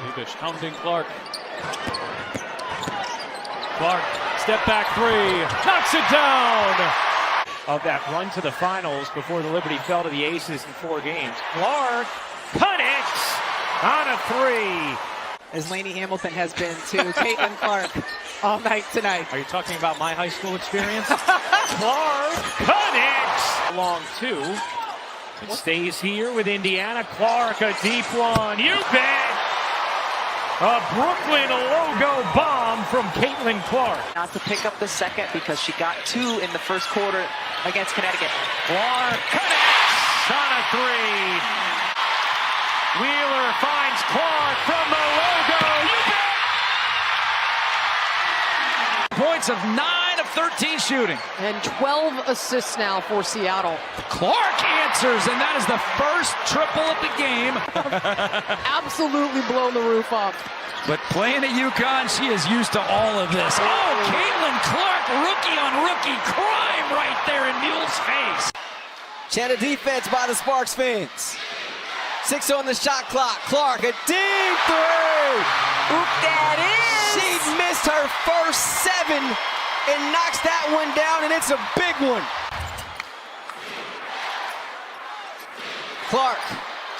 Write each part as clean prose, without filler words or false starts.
Rebish hounding Clark. Clark, step back three, knocks it down! Of that run to the finals before the Liberty fell to the Aces in 4 games. Clark Connects on a three. as Lainey Hamilton has been to Caitlin Clark all night tonight. Are you talking about my high school experience? Clark connects along two. It stays here with Indiana. Clark, a deep one. You bet. A Brooklyn logo bomb from Caitlin Clark. Not to pick up the second because she got 2 in the first quarter against Connecticut. Clark connects on a three. Wheeler finds Clark from the logo. You bet. Points of 9 of 13 shooting. And 12 assists now for Seattle. Clark answers, and that is the first triple of the game. Absolutely blown the roof off. But playing at UConn, she is used to all of this. Oh, Caitlin Clark, rookie on rookie crime right there in Mule's face. Chanta defense by the Sparks fans. 6 on the shot clock. Clark, a deep three. Oop, that is! She missed her first 7 and knocks that one down, and it's a big one. Clark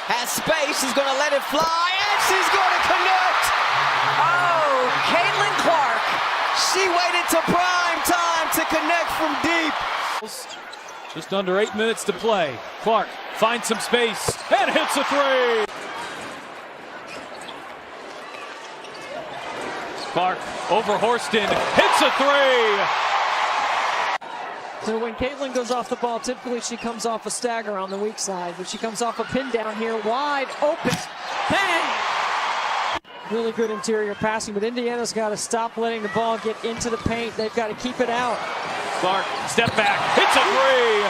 has space. She's going to let it fly, and she's going to connect. Oh, Caitlin Clark. She waited to prime time to connect from deep. Just under 8 minutes to play. Clark finds some space and hits a three. Clark over Horston, hits a three. So when Caitlin goes off the ball, typically she comes off a stagger on the weak side, but she comes off a pin down here, wide open. Bang! Really good interior passing, but Indiana's got to stop letting the ball get into the paint. They've got to keep it out. Clark, step back, hits a three.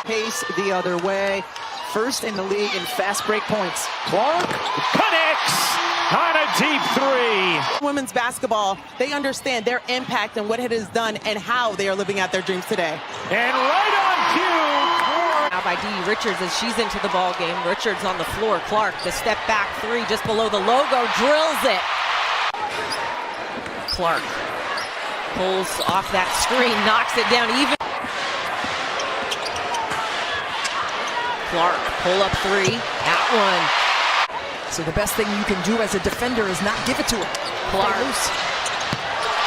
Pace the other way. First in the league in fast break points. Clark connects on a deep three. Women's basketball, they understand their impact and what it has done and how they are living out their dreams today. And right on cue. Now by Dee Richards as she's into the ball game. Richards on the floor. Clark, the step back three just below the logo, drills it. Clark pulls off that screen, knocks it down even. Clark, pull up three, that one. So the best thing you can do as a defender is not give it to her. Clark,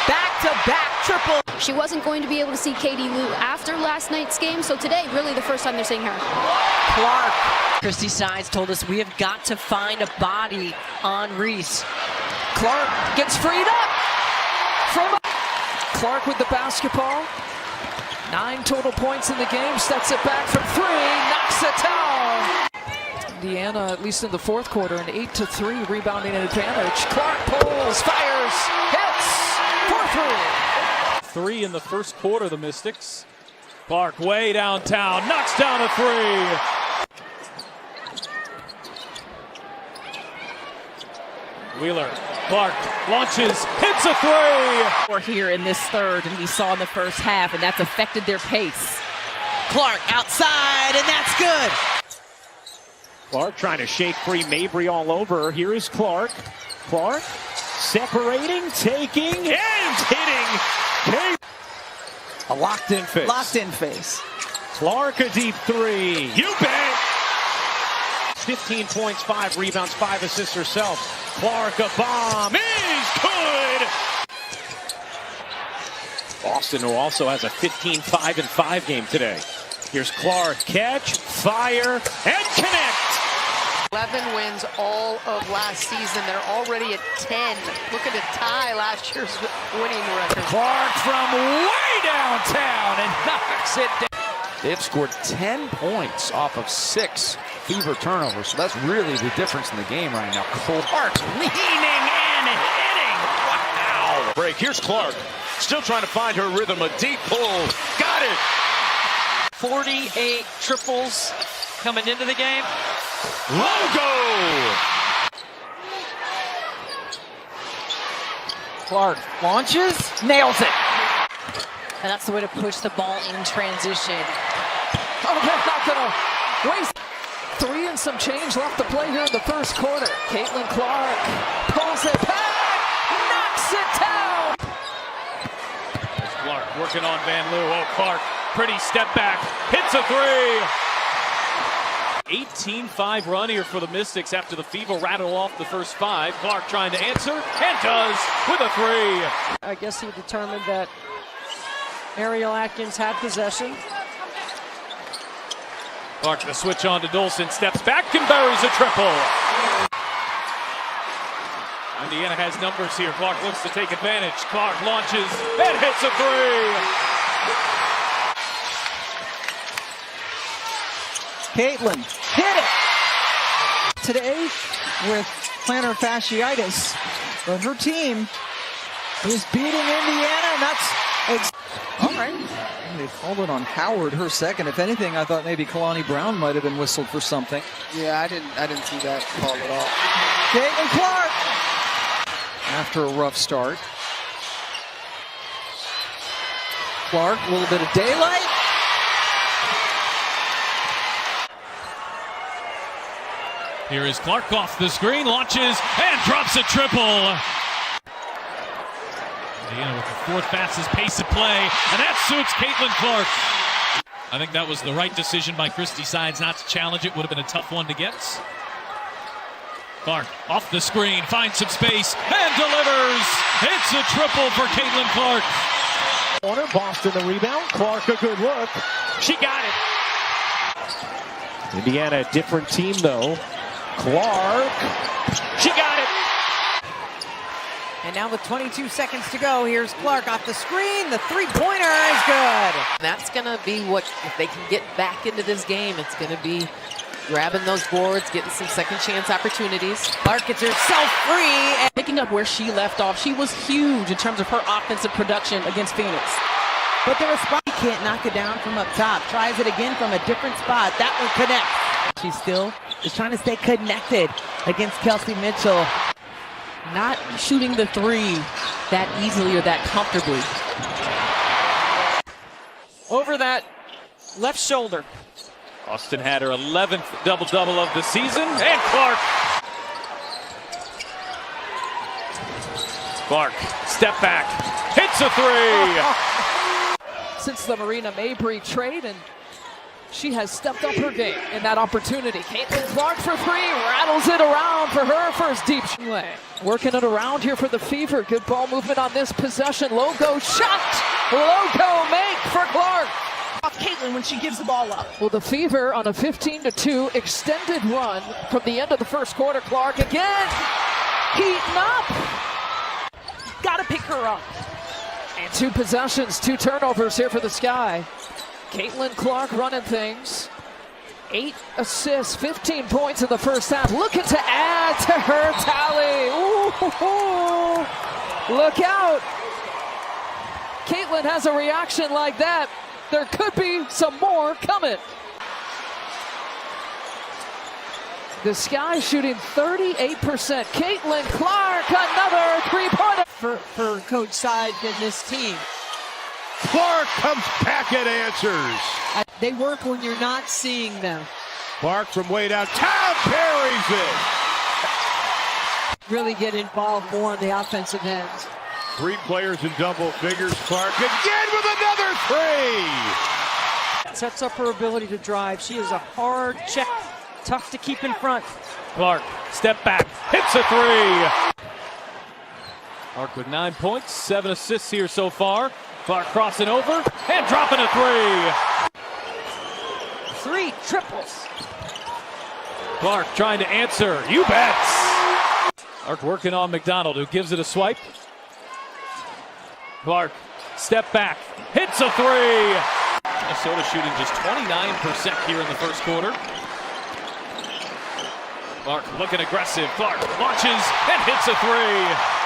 back-to-back triple. She wasn't going to be able to see Katie Lou after last night's game, so today, really the first time they're seeing her. Clark. Christy Sides told us we have got to find a body on Reese. Clark gets freed up from Clark with the basketball. 9 total points in the game, steps it back from 3, knocks it down. Indiana, at least in the fourth quarter, an 8-3 rebounding advantage. Clark pulls, fires, hits, 4-3. 3 in the first quarter, the Mystics. Clark way downtown, knocks down a three. Wheeler, Clark launches, hits a three. We're here in this third, and we saw in the first half, and that's affected their pace. Clark outside, and that's good. Clark trying to shake free Mabry all over her. Here is Clark. Clark separating, taking, and hitting. A locked-in face. Locked in face. Clark a deep three. You bet. 15 points, 5 rebounds, 5 assists herself. Clark a bomb is good. Boston, who also has a 15-5-5 game today. Here's Clark, catch, fire, and connect. 11 wins all of last season. They're already at 10. Look at the tie last year's winning record. Clark from way downtown and knocks it down. They've scored 10 points off of 6 fever turnovers, so that's really the difference in the game right now. Clark leaning and hitting. Wow. Break. Here's Clark. Still trying to find her rhythm. A deep pull. Got it. 48 triples coming into the game. Logo. Clark launches, nails it. And that's the way to push the ball in transition. Oh, they're not going to waste. 3 and some change left to play here in the first quarter. Caitlin Clark pulls it back, knocks it down. There's Clark working on Van Loo. Oh, Clark, pretty step back, hits a 3. 18-5 run here for the Mystics after the Fever rattle off the first 5. Clark trying to answer, and does with a 3. I guess he determined that Ariel Atkins had possession. Clark the switch on to Dolson, steps back and buries a triple. Indiana has numbers here. Clark looks to take advantage. Clark launches and hits a 3. Caitlin hit it today with plantar fasciitis, but her team is beating Indiana, and that's all right. They called it on Howard, her second. If anything, I thought maybe Kalani Brown might have been whistled for something. Yeah, I didn't see that call at all. Caitlin Clark after a rough start. Clark, a little bit of daylight. Here is Clark off the screen, launches, and drops a triple. Indiana with the 4th fastest pace of play, and that suits Caitlin Clark. I think that was the right decision by Christy Sides not to challenge it. Would have been a tough one to get. Clark off the screen, finds some space, and delivers. It's a triple for Caitlin Clark. Corner, Boston the rebound. Clark a good look. She got it. Indiana a different team though. Clark, she got it. And now with 22 seconds to go, here's Clark off the screen. The three-pointer is good. That's going to be what, if they can get back into this game, it's going to be grabbing those boards, getting some second chance opportunities. Clark gets herself free. And Picking up where she left off, she was huge in terms of her offensive production against Phoenix. But the response, he can't knock it down from up top. Tries it again from a different spot. That one connects. She still is trying to stay connected against Kelsey Mitchell. Not shooting the 3 that easily or that comfortably. Over that left shoulder. Austin had her 11th double-double of the season, and Clark. Clark, step back, hits a 3. Since the Marina Mabry trade, and she has stepped up her game in that opportunity. Caitlin Clark for 3, rattles it around for her first deep way. Working it around here for the Fever. Good ball movement on this possession. Logo shot. Logo make for Clark. Off Caitlin when she gives the ball up. Well, the Fever on a 15-2 extended run from the end of the first quarter. Clark again, heating up. Gotta pick her up. And 2 possessions, 2 turnovers here for the Sky. Caitlin Clark running things. 8 assists, 15 points in the first half. Looking to add to her tally. Ooh, look out. Caitlin has a reaction like that. There could be some more coming. The Sky shooting 38%. Caitlin Clark, another 3-pointer. For Coach Side and this team. Clark comes back and answers. They work when you're not seeing them. Clark from way downtown carries it. Really get involved more on the offensive end. 3 players in double figures. Clark again with another 3. Sets up her ability to drive. She is a hard check. Tough to keep in front. Clark, step back, hits a 3. Clark with 9 points, 7 assists here so far. Clark crossing over and dropping a 3. 3 triples. Clark trying to answer. You bet. Clark working on McDonald, who gives it a swipe. Clark, step back, hits a 3. Minnesota shooting just 29% here in the first quarter. Clark looking aggressive. Clark launches and hits a 3.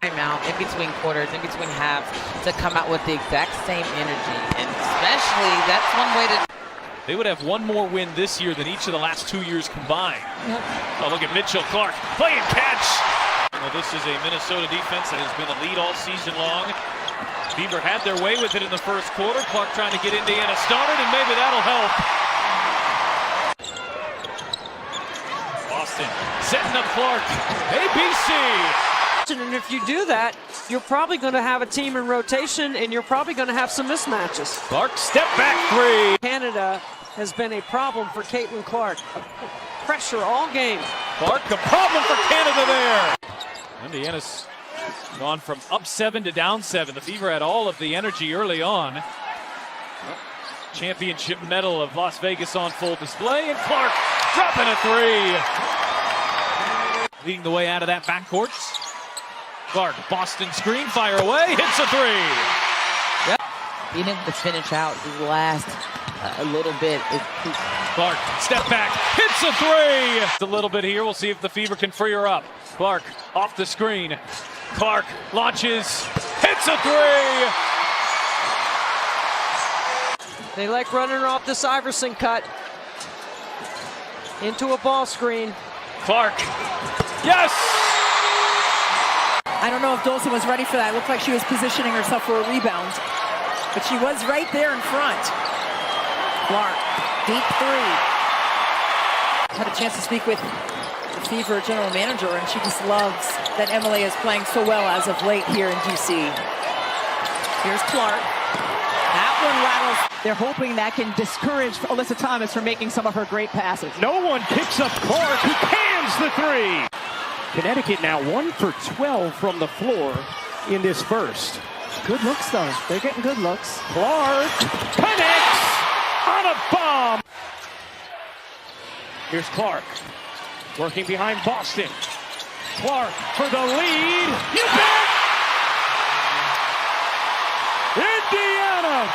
Timeout in between quarters, in between halves, to come out with the exact same energy. And especially, that's one way to... They would have one more win this year than each of the last 2 years combined. Yep. Oh, look at Mitchell. Clark playing catch. Well, this is a Minnesota defense that has been a lead all season long. Beaver had their way with it in the first quarter. Clark trying to get Indiana started, and maybe that'll help. Boston setting up Clark. ABC. And if you do that, you're probably going to have a team in rotation, and you're probably going to have some mismatches. Clark, step back three. Canada has been a problem for Caitlin Clark. Pressure all game. Clark, a problem for Canada there. Indiana's gone from up 7 to down 7. The Fever had all of the energy early on. Championship medal of Las Vegas on full display, and Clark dropping a three. Leading the way out of that backcourt. Clark, Boston screen, fire away, hits a three. Yep. Being able to finish out the last a little bit. Clark, step back, hits a three. Just a little bit here, we'll see if the Fever can free her up. Clark, off the screen. Clark launches, hits a three. They like running her off this Iverson cut into a ball screen. Clark, yes! I don't know if Dolson was ready for that. It looked like she was positioning herself for a rebound. But she was right there in front. Clark, deep three. Had a chance to speak with the Fever general manager, and she just loves that Emily is playing so well as of late here in DC. Here's Clark. That one rattles. They're hoping that can discourage Alyssa Thomas from making some of her great passes. No one picks up Clark, who cans the three. Connecticut now 1 for 12 from the floor in this first. Good looks, though. They're getting good looks. Clark connects on a bomb. Here's Clark working behind Boston. Clark for the lead. You bet! Indiana